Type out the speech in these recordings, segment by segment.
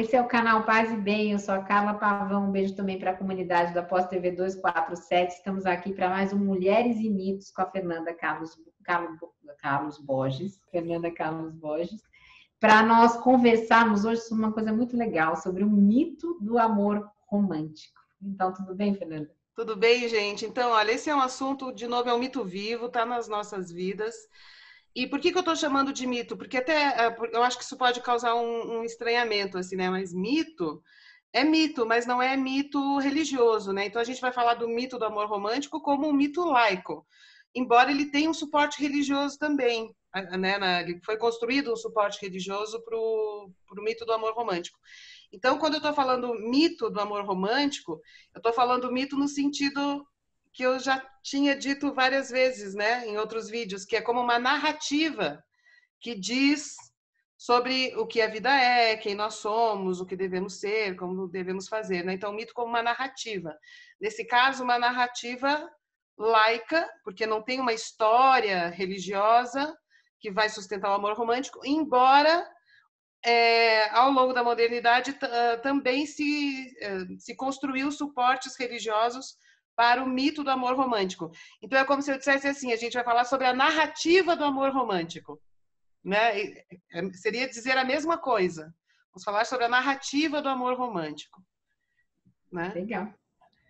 esse é o canal Paz e Bem. Eu sou a Carla Pavão. Um beijo também para a comunidade da Pós TV 247. Estamos aqui para mais um Mulheres e Mitos com a Carlos Borges. Fernanda Carlos Borges. Para nós conversarmos hoje sobre uma coisa muito legal, sobre o mito do amor romântico. Então, tudo bem, Fernanda? Tudo bem, gente? Então, olha, esse é um assunto, de novo, é um mito vivo, está nas nossas vidas. E por que eu estou chamando de mito? Porque até eu acho que isso pode causar um estranhamento, assim, né? Mas mito é mito, mas não é mito religioso, né? Então a gente vai falar do mito do amor romântico como um mito laico, embora ele tenha um suporte religioso também, né? Ele foi construído um suporte religioso para o mito do amor romântico. Então, quando eu estou falando mito do amor romântico, eu estou falando mito no sentido que eu já tinha dito várias vezes, né, em outros vídeos, que é como uma narrativa que diz sobre o que a vida é, quem nós somos, o que devemos ser, como devemos fazer, né? Então, o mito como uma narrativa. Nesse caso, uma narrativa laica, porque não tem uma história religiosa que vai sustentar o amor romântico, embora ao longo da modernidade também se construiu suportes religiosos para o mito do amor romântico. Então é como se eu dissesse assim, a gente vai falar sobre a narrativa do amor romântico, né? Seria dizer a mesma coisa. Vamos falar sobre a narrativa do amor romântico, né?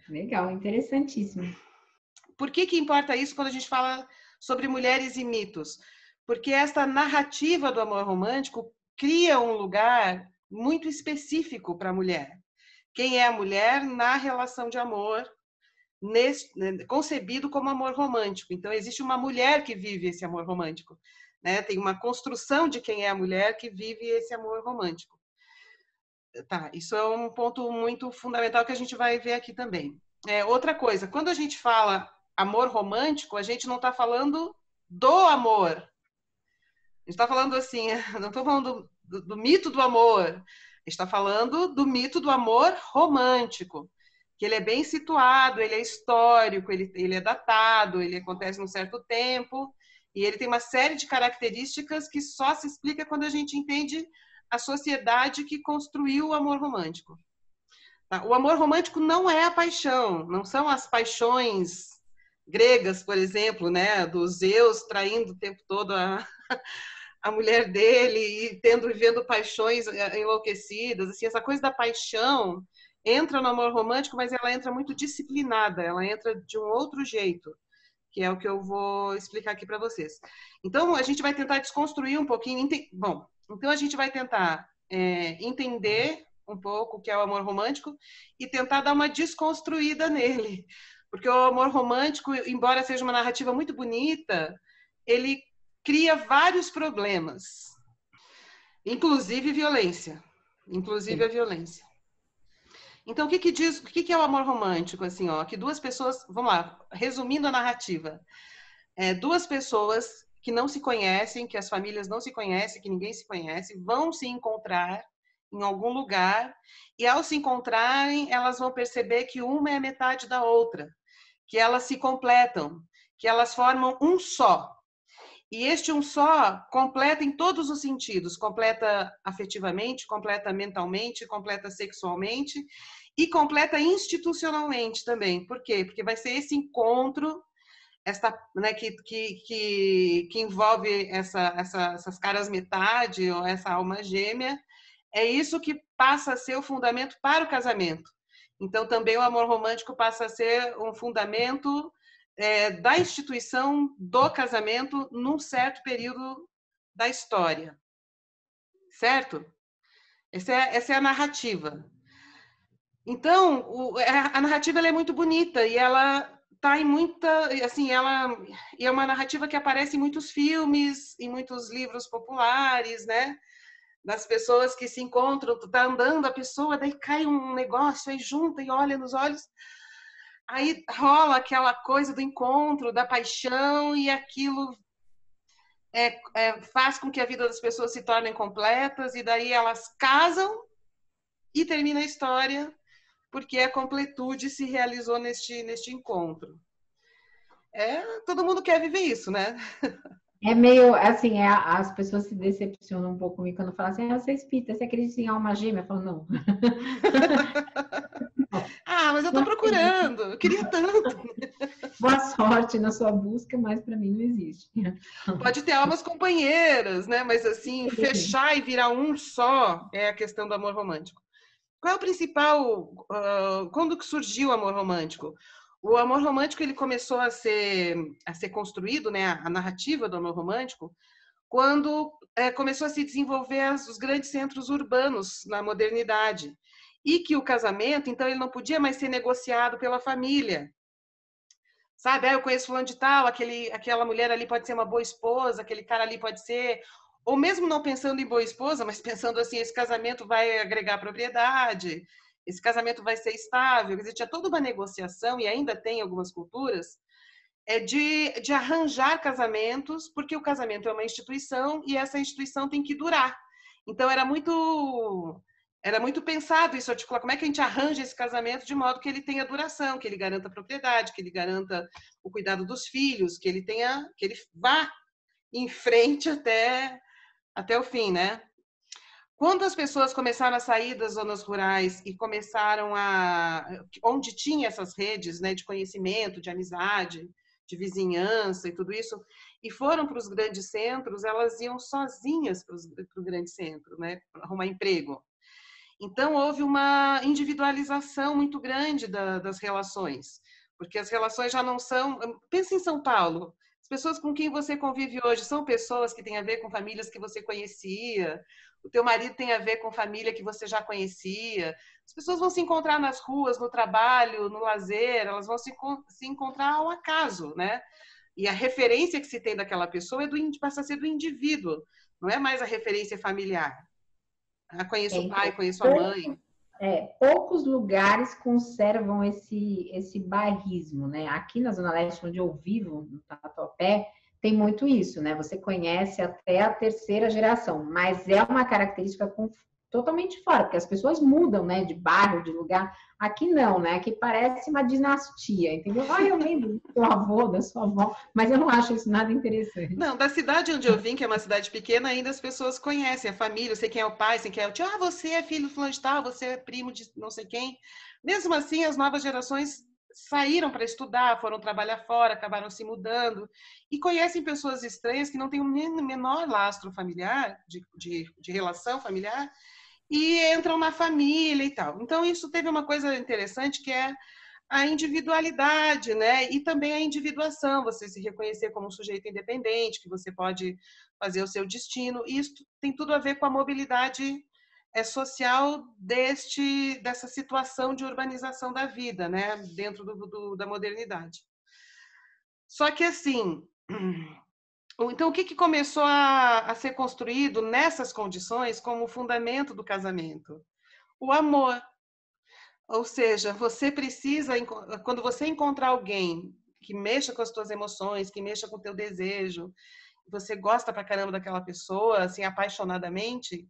Legal, interessantíssimo. Por que importa isso quando a gente fala sobre mulheres e mitos? Porque esta narrativa do amor romântico cria um lugar muito específico para a mulher. Quem é a mulher na relação de amor, concebido como amor romântico. Então, existe uma mulher que vive esse amor romântico, né? Tem uma construção de quem é a mulher que vive esse amor romântico. Tá, isso é um ponto muito fundamental que a gente vai ver aqui também. Outra coisa, quando a gente fala amor romântico, a gente não está falando do amor. A gente está falando assim, não estou falando do mito do amor, a gente está falando do mito do amor romântico, que ele é bem situado, ele é histórico, ele é datado, ele acontece num certo tempo, e ele tem uma série de características que só se explica quando a gente entende a sociedade que construiu o amor romântico. Tá? O amor romântico não é a paixão, não são as paixões gregas, por exemplo, né, do Zeus traindo o tempo todo a mulher dele e vivendo paixões enlouquecidas, assim, essa coisa da paixão entra no amor romântico, mas ela entra muito disciplinada, ela entra de um outro jeito, que é o que eu vou explicar aqui para vocês. Então, a gente vai tentar desconstruir um pouquinho. Bom, então a gente vai tentar entender um pouco o que é o amor romântico e tentar dar uma desconstruída nele. Porque o amor romântico, embora seja uma narrativa muito bonita, ele cria vários problemas, inclusive violência. Inclusive a violência. Então, o que é o amor romântico? Assim, ó, que duas pessoas, vamos lá, resumindo a narrativa, duas pessoas que não se conhecem, que as famílias não se conhecem, que ninguém se conhece, vão se encontrar em algum lugar e, ao se encontrarem, elas vão perceber que uma é metade da outra, que elas se completam, que elas formam um só. E este um só completa em todos os sentidos, completa afetivamente, completa mentalmente, completa sexualmente e completa institucionalmente também. Por quê? Porque vai ser esse encontro né, que envolve essas caras metade ou essa alma gêmea, é isso que passa a ser o fundamento para o casamento. Então, também o amor romântico passa a ser um fundamento da instituição do casamento num certo período da história. Certo? Essa é a narrativa. Então, a narrativa ela é muito bonita e ela tá em muita, assim, ela é uma narrativa que aparece em muitos filmes, em muitos livros populares, né? Das pessoas que se encontram, tu tá andando, a pessoa, daí cai um negócio, aí junta e olha nos olhos, aí rola aquela coisa do encontro, da paixão, e aquilo faz com que a vida das pessoas se tornem completas, e daí elas casam e termina a história, porque a completude se realizou neste encontro. Todo mundo quer viver isso, né? É meio assim, as pessoas se decepcionam um pouco comigo quando falam assim, você é espírita, você acredita em alma gêmea? Eu falo, não, não, Ah, mas eu não tô acredito. procurando, eu queria tanto. Boa sorte na sua busca, mas para mim não existe. Pode ter almas companheiras, né? Mas assim, Sim. fechar e virar um só é a questão do amor romântico. Qual é o principal? Quando que surgiu o amor romântico? O amor romântico ele começou a ser construído, né? A narrativa do amor romântico, quando começou a se desenvolver os grandes centros urbanos na modernidade e que o casamento, então, ele não podia mais ser negociado pela família. Sabe, eu conheço fulano de tal, aquela mulher ali pode ser uma boa esposa, aquele cara ali pode ser, ou mesmo não pensando em boa esposa, mas pensando assim, esse casamento vai agregar propriedade, esse casamento vai ser estável. Quer dizer, tinha toda uma negociação, e ainda tem algumas culturas, de arranjar casamentos, porque o casamento é uma instituição e essa instituição tem que durar. Então era muito pensado isso, articular como é que a gente arranja esse casamento de modo que ele tenha duração, que ele garanta a propriedade, que ele garanta o cuidado dos filhos, que ele vá em frente até o fim, né? Quando as pessoas começaram a sair das zonas rurais e começaram onde tinha essas redes, né, de conhecimento, de amizade, de vizinhança e tudo isso, e foram para os grandes centros, elas iam sozinhas para o grande centro, né, para arrumar emprego. Então, houve uma individualização muito grande das relações, porque as relações já não são. Pensa em São Paulo. As pessoas com quem você convive hoje são pessoas que têm a ver com famílias que você conhecia, o teu marido tem a ver com família que você já conhecia. As pessoas vão se encontrar nas ruas, no trabalho, no lazer, elas vão se encontrar ao acaso, né? E a referência que se tem daquela pessoa passa a ser do indivíduo, não é mais a referência familiar. Ah, conheço o pai, Então, conheço a mãe. poucos lugares conservam esse bairrismo, né? Aqui na Zona Leste, onde eu vivo, no Tatuapé, tem muito isso, né? Você conhece até a terceira geração, mas é uma característica totalmente fora, porque as pessoas mudam, né? De bairro, de lugar. Aqui não, né? Aqui parece uma dinastia, entendeu? Ah, eu lembro do seu avô, da sua avó, mas eu não acho isso nada interessante. Não, da cidade onde eu vim, que é uma cidade pequena, ainda as pessoas conhecem a família, eu sei quem é o pai, sei quem é o tio. Ah, você é filho do fulano de tal, você é primo de não sei quem. Mesmo assim, as novas gerações saíram para estudar, foram trabalhar fora, acabaram se mudando e conhecem pessoas estranhas que não têm o menor lastro familiar, de relação familiar, e entram na família e tal. Então, isso teve uma coisa interessante que é a individualidade, né? E também a individuação, você se reconhecer como um sujeito independente, que você pode fazer o seu destino. E isso tem tudo a ver com a mobilidade social dessa situação de urbanização da vida, né? Dentro da modernidade. Só que assim, então o que começou a ser construído nessas condições como fundamento do casamento? O amor. Ou seja, você precisa, quando você encontrar alguém que mexa com as tuas emoções, que mexa com o teu desejo, você gosta pra caramba daquela pessoa, assim, apaixonadamente,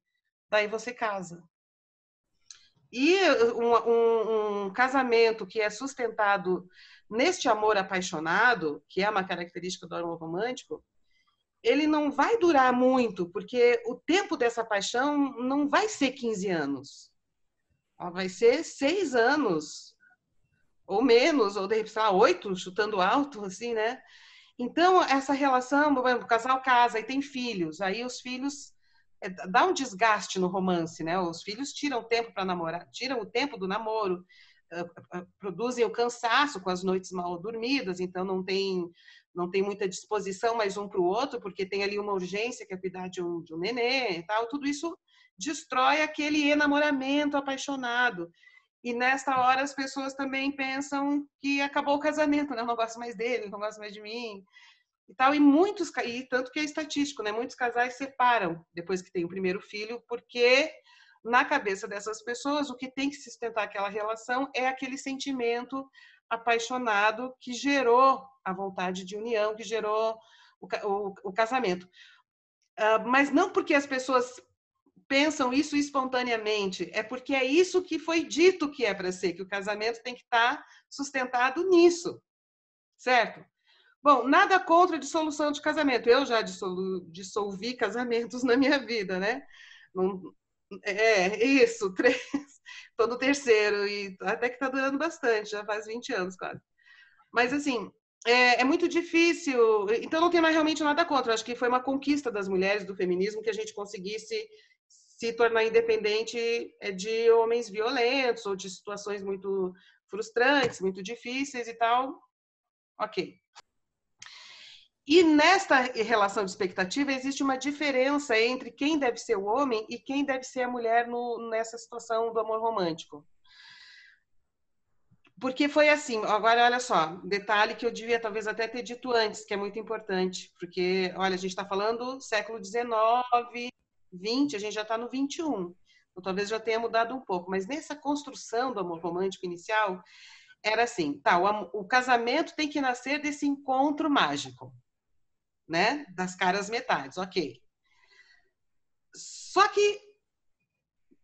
daí você casa. E um casamento que é sustentado neste amor apaixonado, que é uma característica do amor romântico, ele não vai durar muito, porque o tempo dessa paixão não vai ser 15 anos. Ela vai ser 6 anos, ou menos, ou de repente, sei lá, 8, chutando alto, assim, né? Então, essa relação, o casal casa e tem filhos, aí os filhos dá um desgaste no romance, né? Os filhos tiram tempo para namorar, tiram o tempo do namoro, produzem o cansaço com as noites mal dormidas, então não tem muita disposição mais um para o outro, porque tem ali uma urgência que é cuidar de um nenê e tal. Tudo isso destrói aquele enamoramento apaixonado. E nesta hora as pessoas também pensam que acabou o casamento, né? Eu não gosto mais dele, não gosto mais de mim e tal. E tanto que é estatístico, né? Muitos casais separam depois que tem o primeiro filho, porque na cabeça dessas pessoas o que tem que sustentar aquela relação é aquele sentimento apaixonado que gerou a vontade de união, que gerou o casamento. Mas não porque as pessoas pensam isso espontaneamente, é porque é isso que foi dito que é para ser, que o casamento tem que estar sustentado nisso, certo? Bom, nada contra a dissolução de casamento. Eu já dissolvi casamentos na minha vida, né? Isso, 3. Estou no terceiro e até que está durando bastante, já faz 20 anos quase. Mas, assim, é muito difícil. Então, não tem mais realmente nada contra. Acho que foi uma conquista das mulheres, do feminismo, que a gente conseguisse se tornar independente de homens violentos ou de situações muito frustrantes, muito difíceis e tal. Ok. E nesta relação de expectativa existe uma diferença entre quem deve ser o homem e quem deve ser a mulher nessa situação do amor romântico. Porque foi assim, agora olha só, detalhe que eu devia talvez até ter dito antes, que é muito importante, porque, olha, a gente está falando século XIX, XX, a gente já está no XXI, então talvez já tenha mudado um pouco, mas nessa construção do amor romântico inicial, era assim, tá, o casamento tem que nascer desse encontro mágico, né, das caras metades, ok. Só que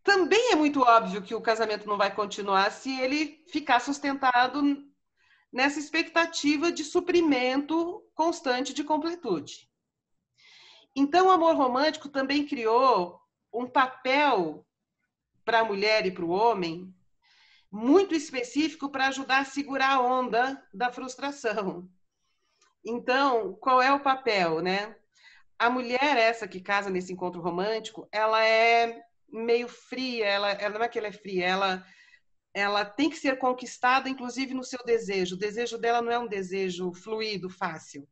também é muito óbvio que o casamento não vai continuar se ele ficar sustentado nessa expectativa de suprimento constante de completude. Então, o amor romântico também criou um papel para a mulher e para o homem muito específico para ajudar a segurar a onda da frustração. Então, qual é o papel, né? A mulher essa que casa nesse encontro romântico, ela é meio fria, ela não é que ela é fria, ela tem que ser conquistada, inclusive no seu desejo. O desejo dela não é um desejo fluido, fácil.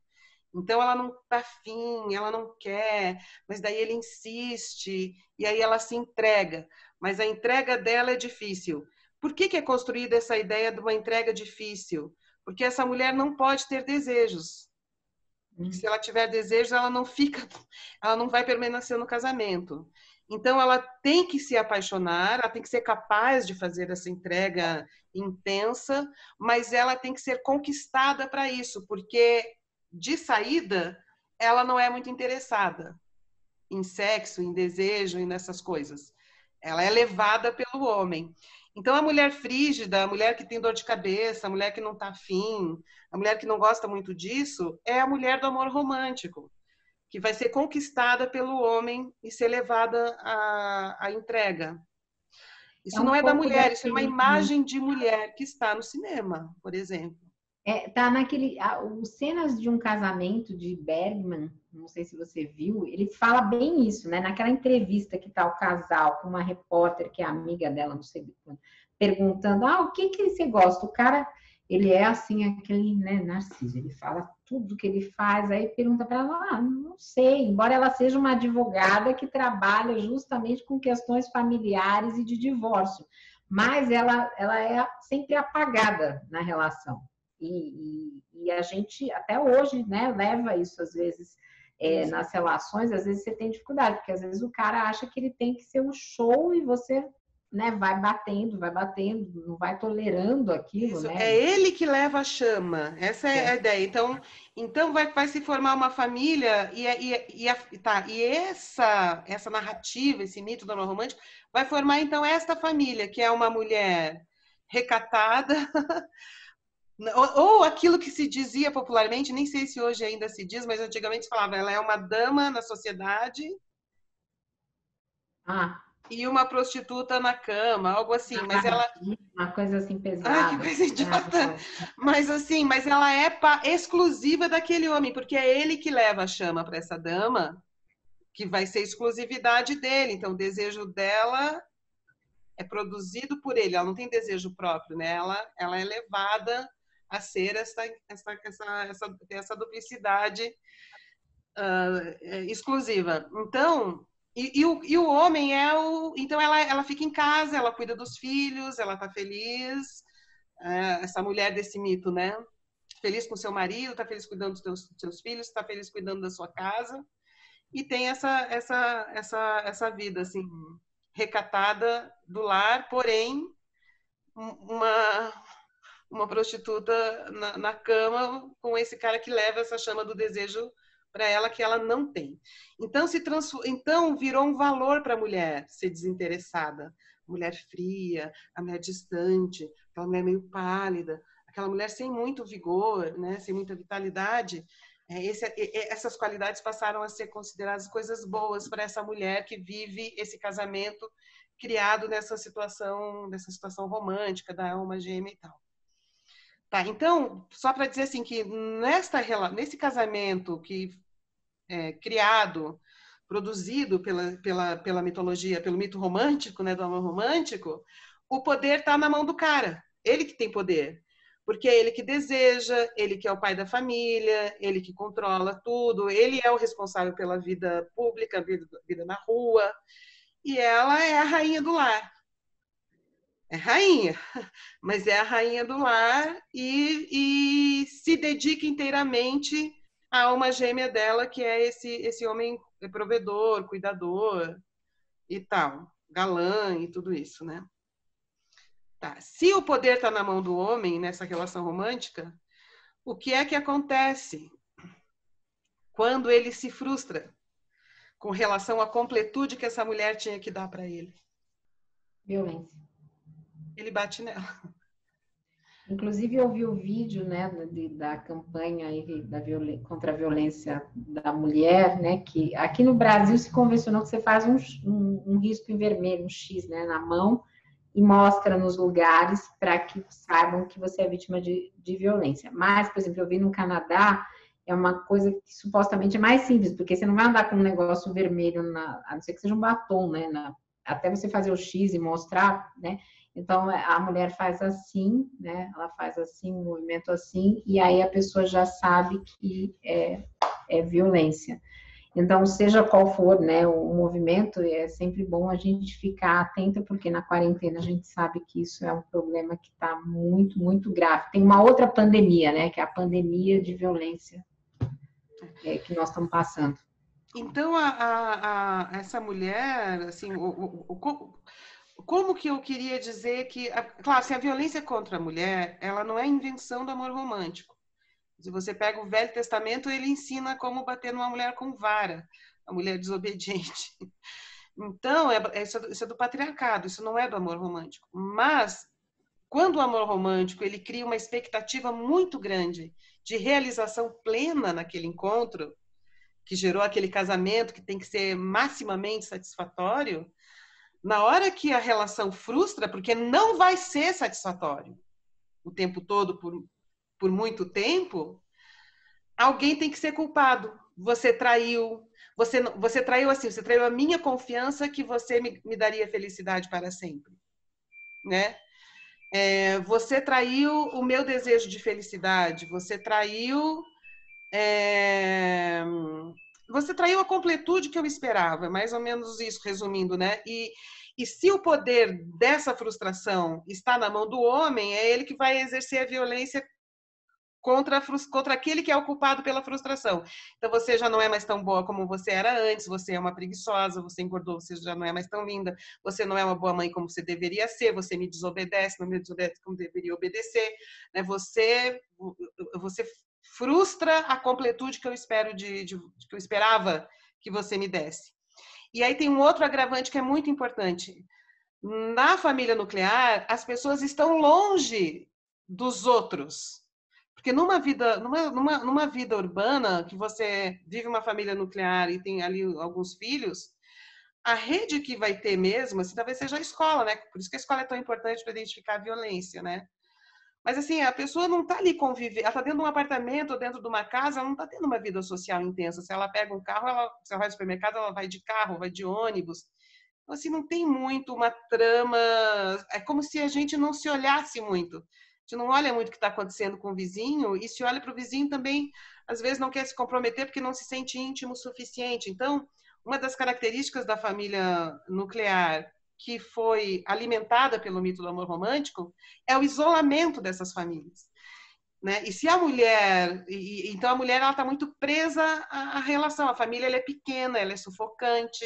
Então ela não tá afim, ela não quer, mas daí ele insiste e aí ela se entrega. Mas a entrega dela é difícil. Por que é construída essa ideia de uma entrega difícil? Porque essa mulher não pode ter desejos. Se ela tiver desejos, ela não vai permanecer no casamento. Então, ela tem que se apaixonar, ela tem que ser capaz de fazer essa entrega intensa, mas ela tem que ser conquistada para isso, porque de saída ela não é muito interessada em sexo, em desejo e nessas coisas. Ela é levada pelo homem. Então, a mulher frígida, a mulher que tem dor de cabeça, a mulher que não está afim, a mulher que não gosta muito disso, é a mulher do amor romântico, que vai ser conquistada pelo homem e ser levada à entrega. É Isso não um é da pouco mulher, isso é uma daquele. imagem de mulher que está no cinema, por exemplo. Tá naquele. Os cenas de um casamento de Bergman, não sei se você viu, ele fala bem isso, né? Naquela entrevista que tá o casal com uma repórter que é amiga dela, não sei quando, perguntando: o que você gosta? O cara, ele é assim, aquele, né, narciso, ele fala tudo que ele faz, aí pergunta para ela: não sei, embora ela seja uma advogada que trabalha justamente com questões familiares e de divórcio, mas ela é sempre apagada na relação. E a gente, até hoje, né, leva isso às vezes nas relações, às vezes você tem dificuldade, porque às vezes o cara acha que ele tem que ser um show e você, né, vai batendo, não vai tolerando aquilo, Isso, né? é ele que leva a chama, essa é a ideia. Então vai se formar uma família e essa narrativa, esse mito do amor romântico, vai formar então esta família, que é uma mulher recatada, ou aquilo que se dizia popularmente, nem sei se hoje ainda se diz, mas antigamente se falava, ela é uma dama na sociedade e uma prostituta na cama, algo assim, mas ela... Uma coisa assim Ai, que pesada. coisa idiota! Mas assim, mas ela é exclusiva daquele homem, porque é ele que leva a chama para essa dama, que vai ser exclusividade dele. Então, o desejo dela é produzido por ele, ela não tem desejo próprio, né? Ela é levada a ser essa duplicidade exclusiva. Então, o homem então ela fica em casa, ela cuida dos filhos, ela tá feliz, essa mulher desse mito, né? Feliz com seu marido, tá feliz cuidando dos seus filhos, tá feliz cuidando da sua casa e tem essa vida assim recatada do lar, porém uma prostituta na cama com esse cara que leva essa chama do desejo para ela que ela não tem. Então virou um valor para a mulher ser desinteressada, mulher fria, a mulher distante, aquela mulher meio pálida, aquela mulher sem muito vigor, né, sem muita vitalidade, essas qualidades passaram a ser consideradas coisas boas para essa mulher que vive esse casamento criado nessa situação romântica da alma gêmea e tal. Tá, então, só para dizer assim que nesse casamento que criado, produzido pela mitologia, pelo mito romântico, né, do amor romântico, o poder está na mão do cara. Ele que tem poder. Porque é ele que deseja, ele que é o pai da família, ele que controla tudo, ele é o responsável pela vida pública, vida na rua, e ela é a rainha do lar. É rainha, mas é a rainha do lar e se dedica inteiramente à alma gêmea dela, que é esse homem provedor, cuidador e tal, galã e tudo isso, né? Tá. Se o poder está na mão do homem nessa relação romântica, o que é que acontece quando ele se frustra com relação à completude que essa mulher tinha que dar para ele? Violência. Ele bate nela. Inclusive, eu vi o vídeo, né, da campanha aí contra a violência da mulher, né, que aqui no Brasil se convencionou que você faz um risco em vermelho, um X, né, na mão, e mostra nos lugares para que saibam que você é vítima de violência. Mas, por exemplo, eu vi no Canadá, é uma coisa que supostamente é mais simples, porque você não vai andar com um negócio vermelho, a não ser que seja um batom, né, até você fazer o X e mostrar, né, então, a mulher faz assim, né? Ela faz assim, um movimento assim, e aí a pessoa já sabe que é violência. Então, seja qual for, né, o movimento, é sempre bom a gente ficar atenta, porque na quarentena a gente sabe que isso é um problema que está muito, muito grave. Tem uma outra pandemia, né, que é a pandemia de violência que nós estamos passando. Então, essa mulher, assim, como que eu queria dizer que, claro, se a violência contra a mulher, ela não é invenção do amor romântico. Se você pega o Velho Testamento, ele ensina como bater numa mulher com vara, a mulher desobediente. Então, isso é do patriarcado, isso não é do amor romântico. Mas, quando o amor romântico ele cria uma expectativa muito grande de realização plena naquele encontro, que gerou aquele casamento que tem que ser maximamente satisfatório, na hora que a relação frustra, porque não vai ser satisfatório o tempo todo, por muito tempo, alguém tem que ser culpado. Você traiu, você traiu assim, você traiu a minha confiança que você me daria felicidade para sempre, né? Você traiu o meu desejo de felicidade, você traiu a completude que eu esperava, mais ou menos isso, resumindo, né? E se o poder dessa frustração está na mão do homem, é ele que vai exercer a violência contra aquele que é o culpado pela frustração. Então, você já não é mais tão boa como você era antes, você é uma preguiçosa, você engordou, você já não é mais tão linda, você não é uma boa mãe como você deveria ser, você me desobedece, não me desobedece como deveria obedecer, né? Você frustra a completude que eu que eu esperava que você me desse. E aí tem um outro agravante que é muito importante. Na família nuclear, as pessoas estão longe dos outros. Porque numa vida urbana, que você vive uma família nuclear e tem ali alguns filhos, a rede que vai ter mesmo, assim, talvez seja a escola, né? Por isso que a escola é tão importante para identificar a violência, né? Mas assim, a pessoa não está ali convivendo, ela está dentro de um apartamento ou dentro de uma casa, ela não está tendo uma vida social intensa. Se ela pega um carro, se ela vai ao supermercado, ela vai de carro, vai de ônibus. Então, assim, não tem muito uma trama, é como se a gente não se olhasse muito. A gente não olha muito o que está acontecendo com o vizinho e se olha para o vizinho também, às vezes não quer se comprometer porque não se sente íntimo o suficiente. Então, uma das características da família nuclear que foi alimentada pelo mito do amor romântico é o isolamento dessas famílias, né? E se a mulher, então a mulher ela está muito presa à relação, a família ela é pequena, ela é sufocante,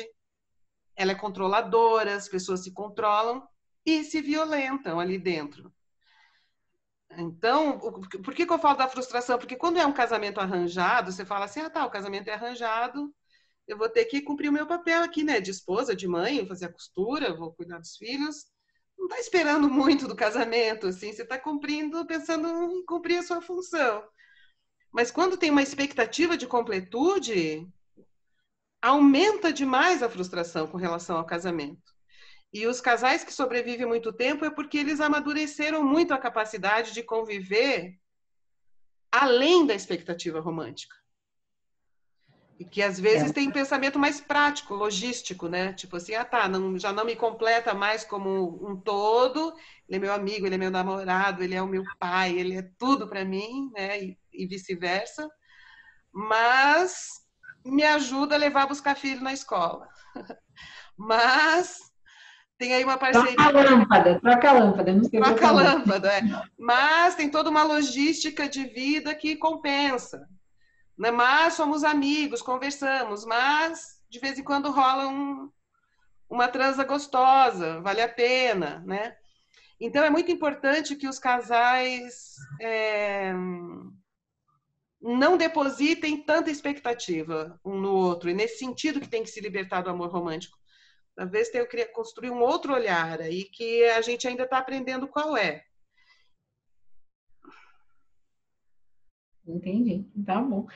ela é controladora, as pessoas se controlam e se violentam ali dentro. Então, por que eu falo da frustração? Porque quando é um casamento arranjado, você fala assim, o casamento é arranjado, eu vou ter que cumprir o meu papel aqui, né? De esposa, de mãe, vou fazer a costura, vou cuidar dos filhos, não está esperando muito do casamento, assim, você está cumprindo, pensando em cumprir a sua função. Mas quando tem uma expectativa de completude, aumenta demais a frustração com relação ao casamento. E os casais que sobrevivem muito tempo é porque eles amadureceram muito a capacidade de conviver além da expectativa romântica. E que às vezes tem um pensamento mais prático, logístico, né? Tipo assim, já não me completa mais como um todo, ele é meu amigo, ele é meu namorado, ele é o meu pai, ele é tudo para mim, né? E vice-versa. Mas me ajuda a levar a buscar filho na escola. Mas tem aí uma parceria. Troca a lâmpada, não sei Troca a trocar a lâmpada. lâmpada, é. Mas tem toda uma logística de vida que compensa. Né? Mas somos amigos, conversamos, mas de vez em quando rola uma transa gostosa, vale a pena, né? Então é muito importante que os casais não depositem tanta expectativa um no outro, e nesse sentido que tem que se libertar do amor romântico. Talvez tenha que construir um outro olhar aí que a gente ainda está aprendendo qual é. Entendi, tá bom.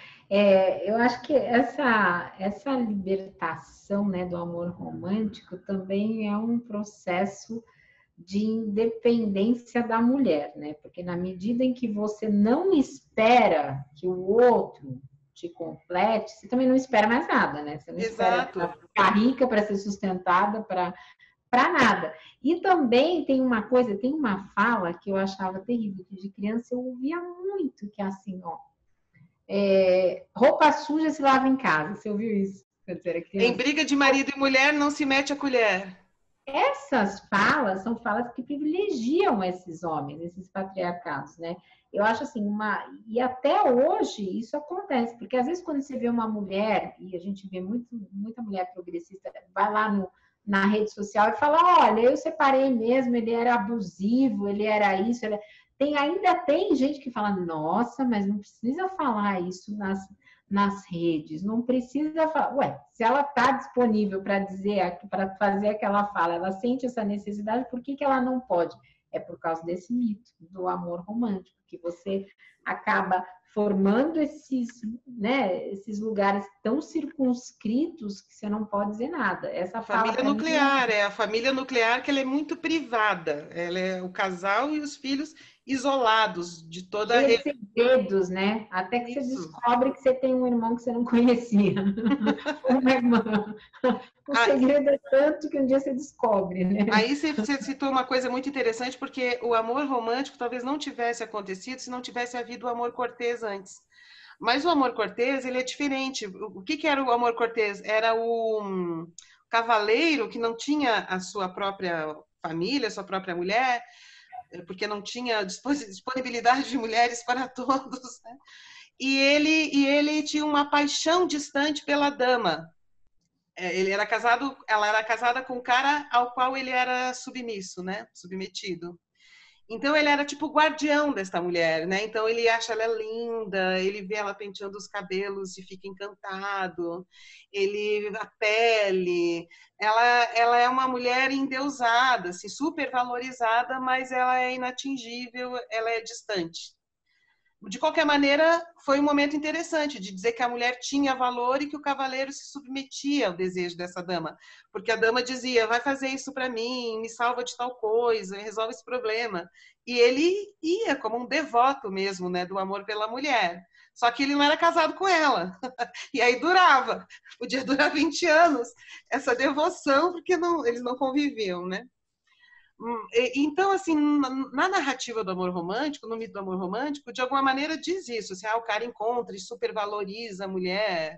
Eu acho que essa libertação, né, do amor romântico também é um processo de independência da mulher, né? Porque na medida em que você não espera que o outro te complete, você também não espera mais nada, né? Você não espera Exato. para ficar rica, para ser sustentada, para nada. E também tem uma coisa, tem uma fala que eu achava terrível, que de criança eu ouvia muito, que é assim, ó, roupa suja se lava em casa. Você ouviu isso quando você era Em criança? briga de marido e mulher, não se mete a colher. Essas falas são falas que privilegiam esses homens, esses patriarcados, né? Eu acho assim, e até hoje isso acontece, porque às vezes quando você vê uma mulher, e a gente vê muita mulher progressista, vai lá na rede social e fala, olha, eu separei mesmo, ele era abusivo, ele era isso, ainda tem gente que fala, nossa, mas não precisa falar isso nas redes, não precisa falar. Ué, se ela está disponível para dizer, para fazer aquela fala, ela sente essa necessidade, por que ela não pode? É por causa desse mito do amor romântico, que você acaba formando esses lugares tão circunscritos que você não pode dizer nada. Essa fala Família para mim nuclear, é a família nuclear que ela é muito privada. Ela é o casal e os filhos isolados de toda a cheia de rede. segredos, né? Até que você Isso. descobre que você tem um irmão que você não conhecia, uma irmã. O Ah, segredo é tanto que um dia você descobre, né? aí você citou uma coisa muito interessante, porque o amor romântico talvez não tivesse acontecido se não tivesse havido o amor cortês antes. Mas o amor cortês, ele é diferente. O que era o amor cortês? Era o cavaleiro que não tinha a sua própria família, a sua própria mulher, porque não tinha disponibilidade de mulheres para todos, né? E ele tinha uma paixão distante pela dama. Ela era casada com um cara ao qual ele era submisso, né? Submetido. Então ele era tipo o guardião desta mulher, né? Então ele acha ela linda, ele vê ela penteando os cabelos e fica encantado. A pele, ela é uma mulher endeusada, assim, super valorizada, mas ela é inatingível, ela é distante. De qualquer maneira, foi um momento interessante de dizer que a mulher tinha valor e que o cavaleiro se submetia ao desejo dessa dama. Porque a dama dizia, vai fazer isso para mim, me salva de tal coisa, resolve esse problema. E ele ia como um devoto mesmo, né, do amor pela mulher. Só que ele não era casado com ela. E aí durava. Podia durar 20 anos essa devoção, porque eles não conviviam, né? Então, assim, na narrativa do amor romântico, no mito do amor romântico, de alguma maneira diz isso, assim, o cara encontra e supervaloriza a mulher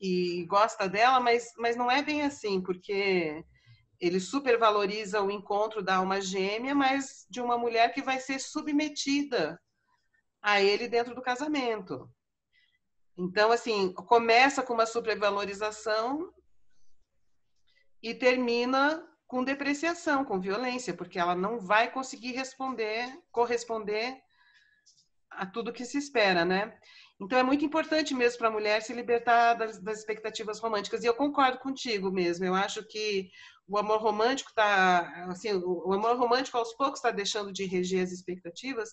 e gosta dela, mas não é bem assim, porque ele supervaloriza o encontro da alma gêmea, mas de uma mulher que vai ser submetida a ele dentro do casamento. Então, assim, começa com uma supervalorização e termina com depreciação, com violência, porque ela não vai conseguir corresponder a tudo que se espera, né? Então, é muito importante mesmo para a mulher se libertar das expectativas românticas. E eu concordo contigo mesmo. Eu acho que o amor romântico está, assim, o amor romântico aos poucos está deixando de reger as expectativas,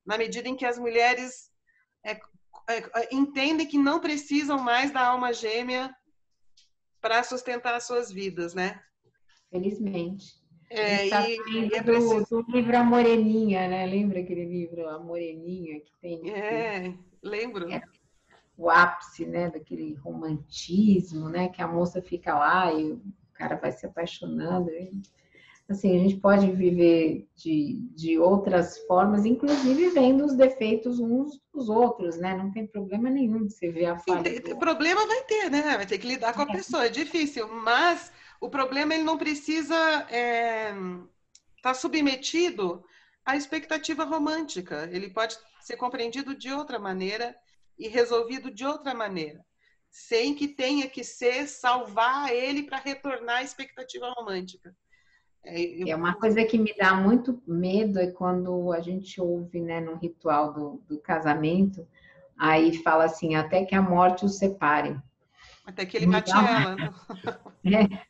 na medida em que as mulheres entendem que não precisam mais da alma gêmea para sustentar as suas vidas, né? Felizmente. A gente É, está e é saindo preciso. do livro A Moreninha, né? Lembra aquele livro A Moreninha que tem Lembro. o ápice, né, daquele romantismo, né, que a moça fica lá e o cara vai se apaixonando. Assim, a gente pode viver de outras formas, inclusive vendo os defeitos uns dos outros, né? Não tem problema nenhum de você ver a Sim, falha do outro. problema vai ter, né? Vai ter que lidar com a pessoa, é difícil, mas o problema ele não precisa estar submetido à expectativa romântica. Ele pode ser compreendido de outra maneira e resolvido de outra maneira, sem que tenha que ser salvar ele para retornar à expectativa romântica. É uma coisa que me dá muito medo é quando a gente ouve, né, no ritual do casamento, aí fala assim, até que a morte os separe. Até que ele Me mate dá, ela, né?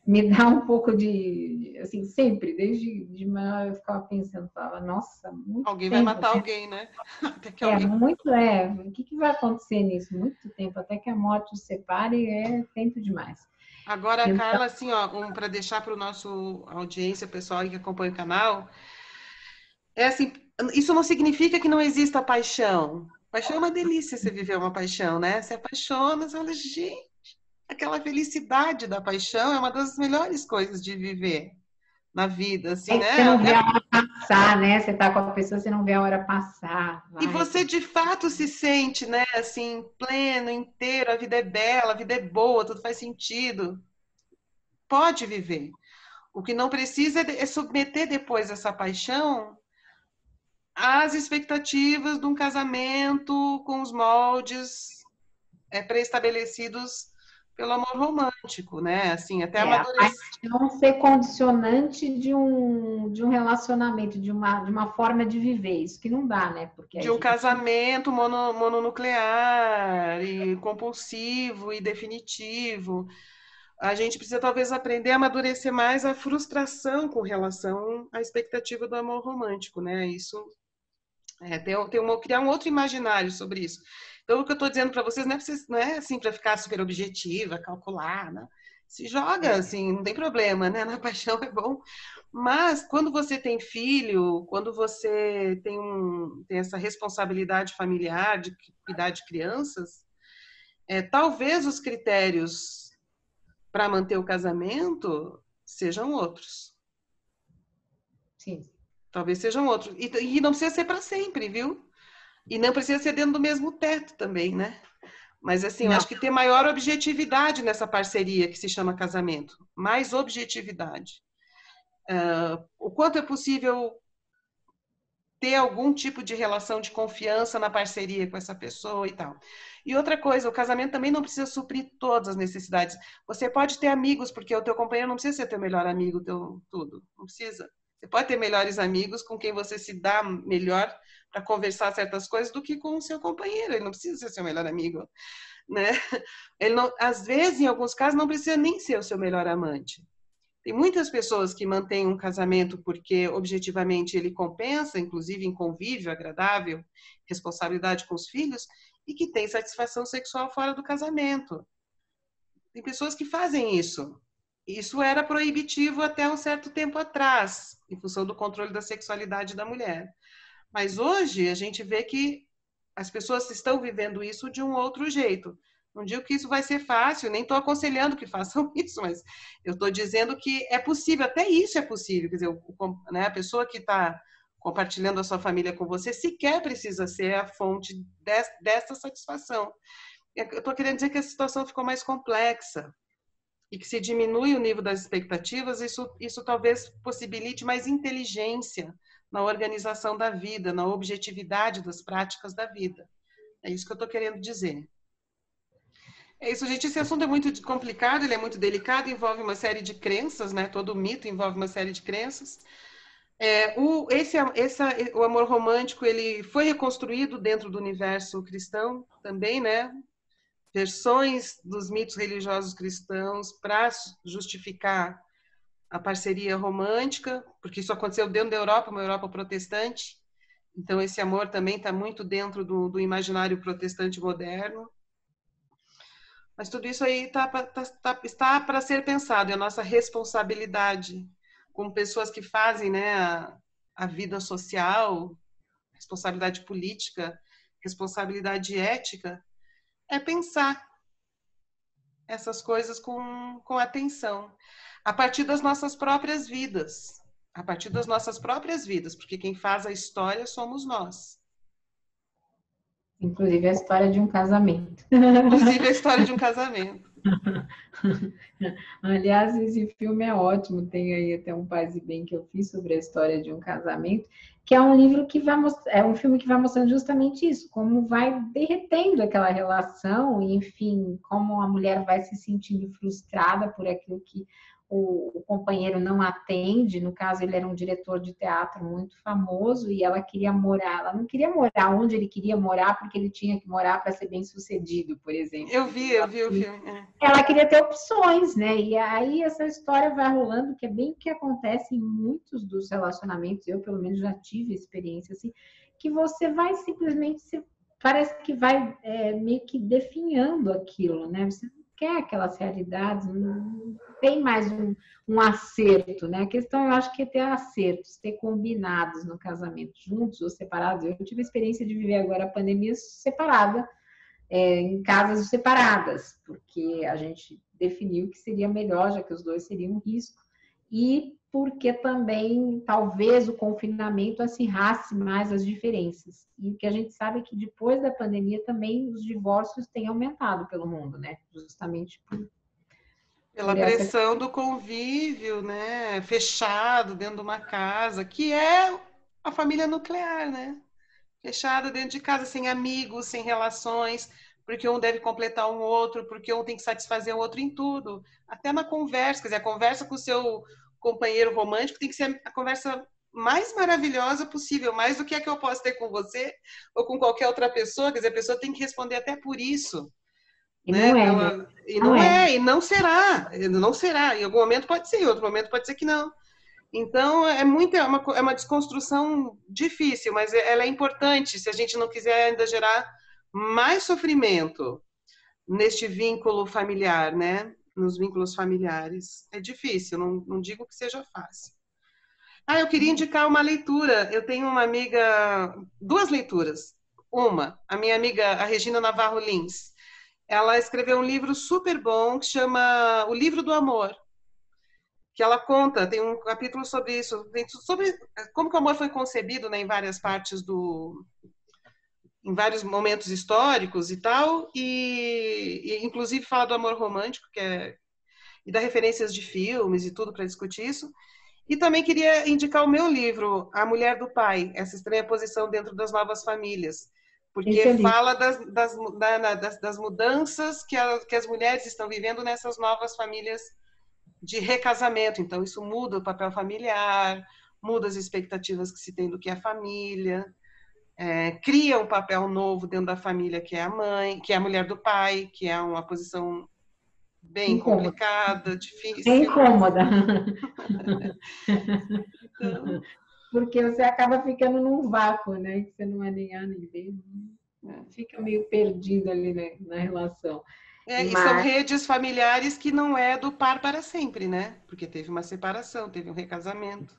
me dá um pouco assim, sempre, desde de manhã eu ficava pensando, falava, nossa, muito Alguém vai tempo, matar né? alguém, né? Até que alguém. O que vai acontecer nisso? Muito tempo, até que a morte os separe, é tempo demais. Agora, Então, Carla, assim, ó, para deixar para o nosso audiência, pessoal que acompanha o canal, é assim, isso não significa que não exista paixão. Paixão é uma delícia você viver uma paixão, né? Se apaixona, você fala, gente, aquela felicidade da paixão é uma das melhores coisas de viver na vida, assim, aí você né? não vê Até a hora passar, né? Você tá com a pessoa, você não vê a hora passar, e vai. você de fato se sente, né, assim, pleno, inteiro, a vida é bela, a vida é boa, tudo faz sentido. Pode viver. O que não precisa é submeter depois essa paixão às expectativas de um casamento com os moldes pré-estabelecidos pelo amor romântico, né? Assim, até A amadurecer paixão ser condicionante de um relacionamento, de uma forma de viver, isso que não dá, né? Porque a de um gente casamento mononuclear e compulsivo e definitivo. A gente precisa talvez aprender a amadurecer mais a frustração com relação à expectativa do amor romântico, né? Isso criar um outro imaginário sobre isso. Então, o que eu estou dizendo para vocês não é assim para ficar super objetiva, calcular, né? Se joga, assim, não tem problema, né? Na paixão é bom. Mas quando você tem filho, quando você tem essa responsabilidade familiar de cuidar de crianças, talvez os critérios para manter o casamento sejam outros. sim. Talvez sejam outros. E não precisa ser para sempre, viu? E não precisa ser dentro do mesmo teto também, né? Mas assim, eu Não, acho que ter maior objetividade nessa parceria que se chama casamento. Mais objetividade. O quanto é possível ter algum tipo de relação de confiança na parceria com essa pessoa e tal. E outra coisa, o casamento também não precisa suprir todas as necessidades. Você pode ter amigos, porque o teu companheiro não precisa ser teu melhor amigo, teu tudo. Não precisa. Você pode ter melhores amigos com quem você se dá melhor para conversar certas coisas do que com o seu companheiro. Ele não precisa ser seu melhor amigo, né? Ele não, às vezes, em alguns casos, não precisa nem ser o seu melhor amante. Tem muitas pessoas que mantêm um casamento porque objetivamente ele compensa, inclusive em convívio agradável, responsabilidade com os filhos, e que tem satisfação sexual fora do casamento. Tem pessoas que fazem isso. Isso era proibitivo até um certo tempo atrás, em função do controle da sexualidade da mulher. Mas hoje a gente vê que as pessoas estão vivendo isso de um outro jeito. Não digo que isso vai ser fácil, nem estou aconselhando que façam isso, mas eu estou dizendo que é possível, até isso é possível. Quer dizer, né, a pessoa que está compartilhando a sua família com você sequer precisa ser a fonte dessa satisfação. Eu estou querendo dizer que a situação ficou mais complexa e que se diminui o nível das expectativas, isso talvez possibilite mais inteligência na organização da vida, na objetividade das práticas da vida. É isso que eu estou querendo dizer. É isso, gente. Esse assunto é muito complicado, ele é muito delicado, envolve uma série de crenças, né? Todo mito envolve uma série de crenças. O amor romântico, ele foi reconstruído dentro do universo cristão também, né? Versões dos mitos religiosos cristãos para justificar a parceria romântica, porque isso aconteceu dentro da Europa, uma Europa protestante. Então, esse amor também está muito dentro do imaginário protestante moderno. Mas tudo isso aí está para ser pensado, é a nossa responsabilidade como pessoas que fazem, né, a vida social, responsabilidade política, responsabilidade ética, é pensar essas coisas com atenção, a partir das nossas próprias vidas. A partir das nossas próprias vidas, porque quem faz a história somos nós. Inclusive a história de um casamento. Inclusive a história de um casamento. Aliás, esse filme é ótimo. Tem aí até um Paz e Bem que eu fiz sobre a história de um casamento, que é um livro que vai mostrar, é um filme que vai mostrando justamente isso, como vai derretendo aquela relação, e, enfim, como a mulher vai se sentindo frustrada por aquilo que o companheiro não atende. No caso, ele era um diretor de teatro muito famoso e ela queria morar, ela não queria morar onde ele queria morar, porque ele tinha que morar para ser bem sucedido, por exemplo. Eu vi o filme. Ela queria ter opções, né? E aí essa história vai rolando, que é bem o que acontece em muitos dos relacionamentos. Eu, pelo menos, já tive experiência assim, que você vai simplesmente, parece que vai meio que definhando aquilo, né? Você não quer aquelas realidades, não tem mais um acerto, né? A questão, eu acho, que é ter acertos, ter combinados no casamento, juntos ou separados. Eu tive a experiência de viver agora a pandemia separada, em casas separadas, porque a gente definiu que seria melhor, já que os dois seriam um risco, e porque também talvez o confinamento acirrasse mais as diferenças. E o que a gente sabe é que depois da pandemia também os divórcios têm aumentado pelo mundo, né? Justamente pela pressão do convívio, né? Fechado dentro de uma casa, que é a família nuclear, né? Fechada dentro de casa, sem amigos, sem relações, porque um deve completar um outro, porque um tem que satisfazer o outro em tudo, até na conversa. Quer dizer, a conversa com o seu companheiro romântico tem que ser a conversa mais maravilhosa possível, mais do que a que eu posso ter com você ou com qualquer outra pessoa. Quer dizer, a pessoa tem que responder até por isso. E né? não é, né? E não é, e não será. Não será. Em algum momento pode ser, em outro momento pode ser que não. Então, é uma desconstrução difícil, mas ela é importante se a gente não quiser ainda gerar mais sofrimento neste vínculo familiar, né? Nos vínculos familiares. É difícil, não digo que seja fácil. Eu queria indicar uma leitura. Eu tenho uma amiga, duas leituras. Uma, a minha amiga, a Regina Navarro Lins. Ela escreveu um livro super bom que chama O Livro do Amor, que ela conta, tem um capítulo sobre isso, sobre como que o amor foi concebido, né, em várias partes em vários momentos históricos e tal, e inclusive fala do amor romântico, e dá referências de filmes e tudo para discutir isso. E também queria indicar o meu livro, A Mulher do Pai, essa estranha posição dentro das novas famílias, porque fala das mudanças que as mulheres estão vivendo nessas novas famílias de recasamento. Então, isso muda o papel familiar, muda as expectativas que se tem do que é a família, cria um papel novo dentro da família, que é a mãe, que é a mulher do pai, que é uma posição bem complicada, difícil. Bem incômoda. Então... Porque você acaba ficando num vácuo, né? Que você não é nem A nem B, fica meio perdido ali, né, na relação. E são redes familiares que não é do par para sempre, né? Porque teve uma separação, teve um recasamento.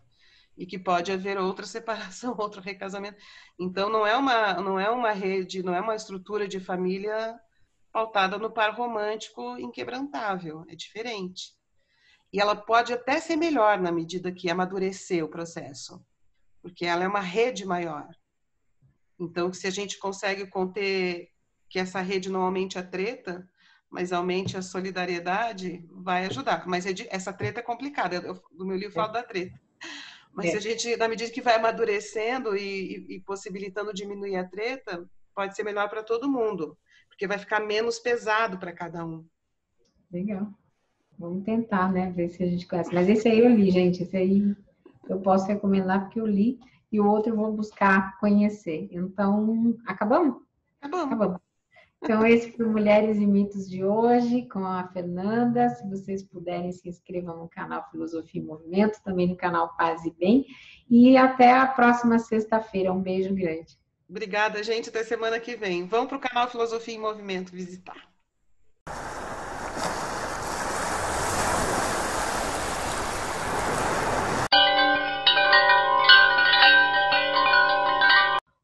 E que pode haver outra separação, outro recasamento. Então, não é uma rede, não é uma estrutura de família pautada no par romântico inquebrantável. É diferente. E ela pode até ser melhor na medida que amadurecer o processo, porque ela é uma rede maior. Então, se a gente consegue conter que essa rede não aumente a treta, mas aumente a solidariedade, vai ajudar. Mas essa treta é complicada. No meu livro eu falo da treta. Mas se a gente, na medida que vai amadurecendo e possibilitando diminuir a treta, pode ser melhor para todo mundo, porque vai ficar menos pesado para cada um. Legal. Vamos tentar, né? Ver se a gente conhece. Mas esse aí eu li, gente. Esse aí eu posso recomendar porque eu li, e o outro eu vou buscar conhecer. Então, acabamos? Acabamos. Acabamos. Então, esse foi Mulheres e Mitos de hoje, com a Fernanda. Se vocês puderem, se inscrevam no canal Filosofia e Movimento, também no canal Paz e Bem. E até a próxima sexta-feira. Um beijo grande. Obrigada, gente. Até semana que vem. Vão para o canal Filosofia em Movimento visitar.